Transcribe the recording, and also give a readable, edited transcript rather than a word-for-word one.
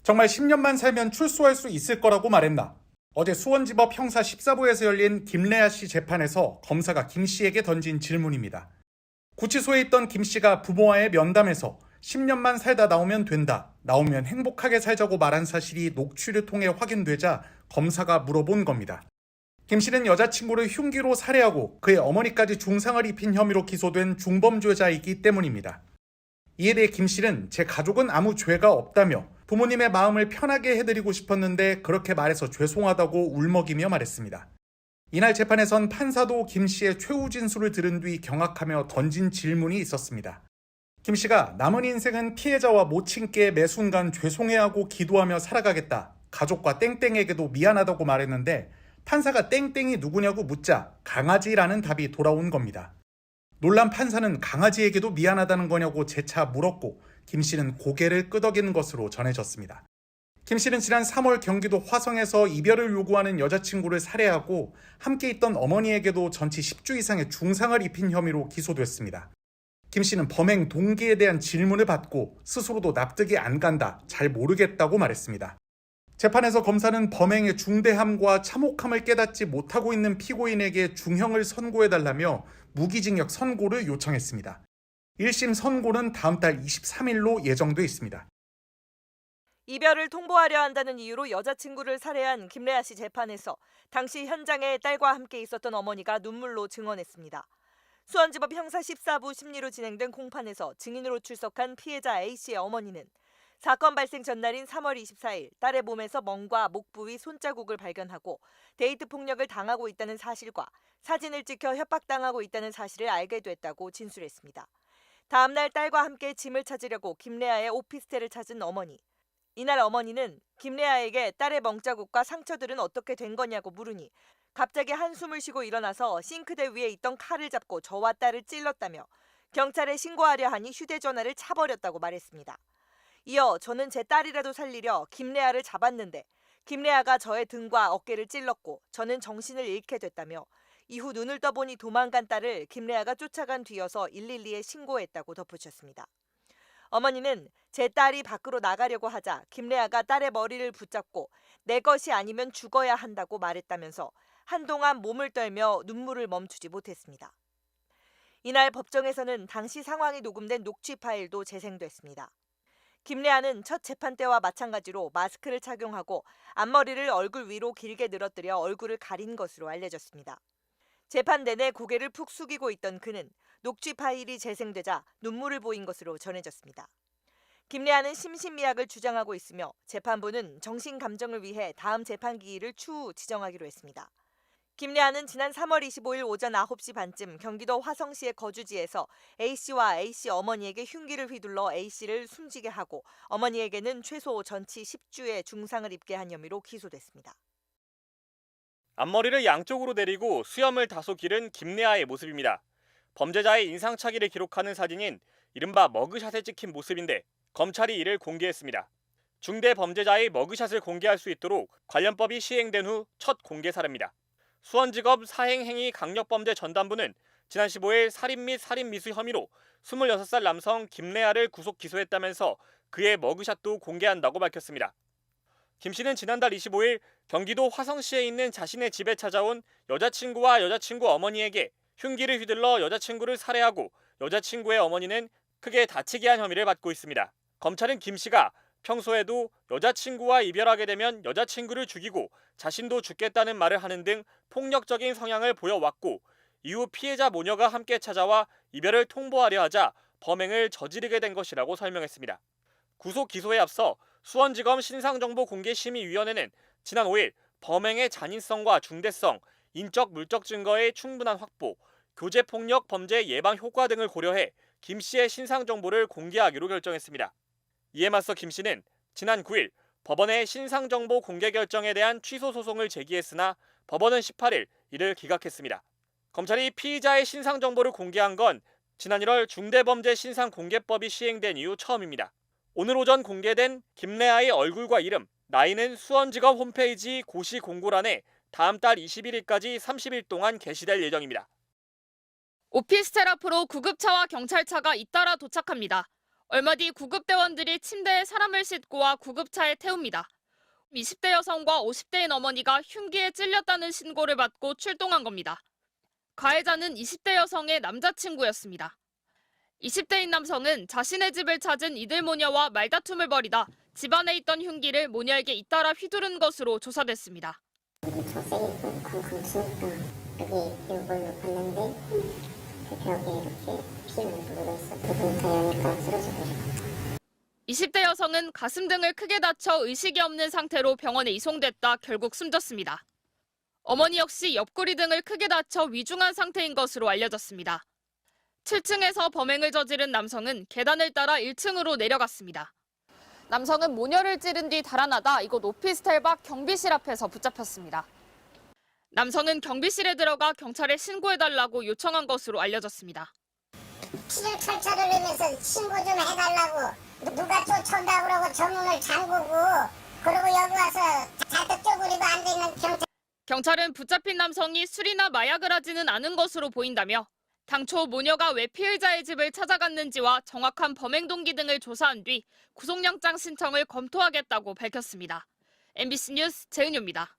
정말 10년만 살면 출소할 수 있을 거라고 말했나? 어제 수원지법 형사 14부에서 열린 김래아 씨 재판에서 검사가 김 씨에게 던진 질문입니다. 구치소에 있던 김 씨가 부모와의 면담에서 10년만 살다 나오면 된다, 나오면 행복하게 살자고 말한 사실이 녹취를 통해 확인되자 검사가 물어본 겁니다. 김 씨는 여자친구를 흉기로 살해하고 그의 어머니까지 중상을 입힌 혐의로 기소된 중범죄자이기 때문입니다. 이에 대해 김 씨는 제 가족은 아무 죄가 없다며 부모님의 마음을 편하게 해드리고 싶었는데 그렇게 말해서 죄송하다고 울먹이며 말했습니다. 이날 재판에선 판사도 김 씨의 최후 진술을 들은 뒤 경악하며 던진 질문이 있었습니다. 김 씨가 남은 인생은 피해자와 모친께 매 순간 죄송해하고 기도하며 살아가겠다. 가족과 땡땡에게도 미안하다고 말했는데 판사가 땡땡이 누구냐고 묻자 강아지라는 답이 돌아온 겁니다. 놀란 판사는 강아지에게도 미안하다는 거냐고 재차 물었고 김 씨는 고개를 끄덕이는 것으로 전해졌습니다. 김 씨는 지난 3월 경기도 화성에서 이별을 요구하는 여자친구를 살해하고 함께 있던 어머니에게도 전치 10주 이상의 중상을 입힌 혐의로 기소됐습니다. 김 씨는 범행 동기에 대한 질문을 받고 스스로도 납득이 안 간다, 잘 모르겠다고 말했습니다. 재판에서 검사는 범행의 중대함과 참혹함을 깨닫지 못하고 있는 피고인에게 중형을 선고해달라며 무기징역 선고를 요청했습니다. 1심 선고는 다음 달 23일로 예정돼 있습니다. 이별을 통보하려 한다는 이유로 여자친구를 살해한 김래아 씨 재판에서 당시 현장에 딸과 함께 있었던 어머니가 눈물로 증언했습니다. 수원지법 형사 14부 심리로 진행된 공판에서 증인으로 출석한 피해자 A씨의 어머니는 사건 발생 전날인 3월 24일 딸의 몸에서 멍과 목 부위 손자국을 발견하고 데이트 폭력을 당하고 있다는 사실과 사진을 찍혀 협박당하고 있다는 사실을 알게 됐다고 진술했습니다. 다음 날 딸과 함께 짐을 찾으려고 김래아의 오피스텔을 찾은 어머니. 이날 어머니는 김래아에게 딸의 멍자국과 상처들은 어떻게 된 거냐고 물으니 갑자기 한숨을 쉬고 일어나서 싱크대 위에 있던 칼을 잡고 저와 딸을 찔렀다며 경찰에 신고하려 하니 휴대전화를 차버렸다고 말했습니다. 이어 저는 제 딸이라도 살리려 김래아를 잡았는데 김래아가 저의 등과 어깨를 찔렀고 저는 정신을 잃게 됐다며 이후 눈을 떠보니 도망간 딸을 김래아가 쫓아간 뒤여서 112에 신고했다고 덧붙였습니다. 어머니는 제 딸이 밖으로 나가려고 하자 김래아가 딸의 머리를 붙잡고 내 것이 아니면 죽어야 한다고 말했다면서 한동안 몸을 떨며 눈물을 멈추지 못했습니다. 이날 법정에서는 당시 상황이 녹음된 녹취 파일도 재생됐습니다. 김래아는 첫 재판 때와 마찬가지로 마스크를 착용하고 앞머리를 얼굴 위로 길게 늘어뜨려 얼굴을 가린 것으로 알려졌습니다. 재판 내내 고개를 푹 숙이고 있던 그는 녹취 파일이 재생되자 눈물을 보인 것으로 전해졌습니다. 김래아는 심신미약을 주장하고 있으며 재판부는 정신 감정을 위해 다음 재판 기일을 추후 지정하기로 했습니다. 김래아는 지난 3월 25일 오전 9시 반쯤 경기도 화성시의 거주지에서 A씨와 A씨 어머니에게 흉기를 휘둘러 A씨를 숨지게 하고 어머니에게는 최소 전치 10주의 중상을 입게 한 혐의로 기소됐습니다. 앞머리를 양쪽으로 내리고 수염을 다소 기른 김래아의 모습입니다. 범죄자의 인상착의를 기록하는 사진인 이른바 머그샷에 찍힌 모습인데 검찰이 이를 공개했습니다. 중대 범죄자의 머그샷을 공개할 수 있도록 관련법이 시행된 후 첫 공개 사례입니다. 수원지법 사행행위 강력범죄 전담부는 지난 15일 살인 및 살인미수 혐의로 26살 남성 김래아를 구속 기소했다면서 그의 머그샷도 공개한다고 밝혔습니다. 김 씨는 지난달 25일 경기도 화성시에 있는 자신의 집에 찾아온 여자친구와 여자친구 어머니에게 흉기를 휘둘러 여자친구를 살해하고 여자친구의 어머니는 크게 다치게 한 혐의를 받고 있습니다. 검찰은 김 씨가 평소에도 여자친구와 이별하게 되면 여자친구를 죽이고 자신도 죽겠다는 말을 하는 등 폭력적인 성향을 보여왔고 이후 피해자 모녀가 함께 찾아와 이별을 통보하려 하자 범행을 저지르게 된 것이라고 설명했습니다. 구속 기소에 앞서 수원지검 신상정보공개심의위원회는 지난 5일 범행의 잔인성과 중대성, 인적 물적 증거의 충분한 확보, 교제폭력 범죄 예방 효과 등을 고려해 김 씨의 신상정보를 공개하기로 결정했습니다. 이에 맞서 김 씨는 지난 9일 법원에 신상정보 공개 결정에 대한 취소 소송을 제기했으나 법원은 18일 이를 기각했습니다. 검찰이 피의자의 신상정보를 공개한 건 지난 1월 중대범죄 신상공개법이 시행된 이후 처음입니다. 오늘 오전 공개된 김래아의 얼굴과 이름, 나이는 수원지검 홈페이지 고시 공고란에 다음 달 21일까지 30일 동안 게시될 예정입니다. 오피스텔 앞으로 구급차와 경찰차가 잇따라 도착합니다. 얼마 뒤 구급대원들이 침대에 사람을 싣고 와 구급차에 태웁니다. 20대 여성과 50대인 어머니가 흉기에 찔렸다는 신고를 받고 출동한 겁니다. 가해자는 20대 여성의 남자친구였습니다. 20대인 남성은 자신의 집을 찾은 이들 모녀와 말다툼을 벌이다 집안에 있던 흉기를 모녀에게 잇따라 휘두른 것으로 조사됐습니다. 저 세게 쿵쿵 치니까 여기 이걸로 봤는데 그 벽에 이렇게 피가 묻어있어. 그분 자연이니까 쓰러지더라고요. 20대 여성은 가슴 등을 크게 다쳐 의식이 없는 상태로 병원에 이송됐다 결국 숨졌습니다. 어머니 역시 옆구리 등을 크게 다쳐 위중한 상태인 것으로 알려졌습니다. 7층에서 범행을 저지른 남성은 계단을 따라 1층으로 내려갔습니다. 남성은 모녀를 찌른 뒤 달아나다 이곳 오피스텔 밖 경비실 앞에서 붙잡혔습니다. 남성은 경비실에 들어가 경찰에 신고해달라고 요청한 것으로 알려졌습니다. 피를 철철 흘리면서 신고 좀 해달라고 누가 쫓아온다고 그러고 저 문을 잠그고 그리고 여기 와서 잔뜩 쪼그리고 앉아있는 경찰. 경찰은 붙잡힌 남성이 술이나 마약을 하지는 않은 것으로 보인다며 당초 모녀가 왜 피해자의 집을 찾아갔는지와 정확한 범행 동기 등을 조사한 뒤 구속영장 신청을 검토하겠다고 밝혔습니다. MBC 뉴스 재은유입니다.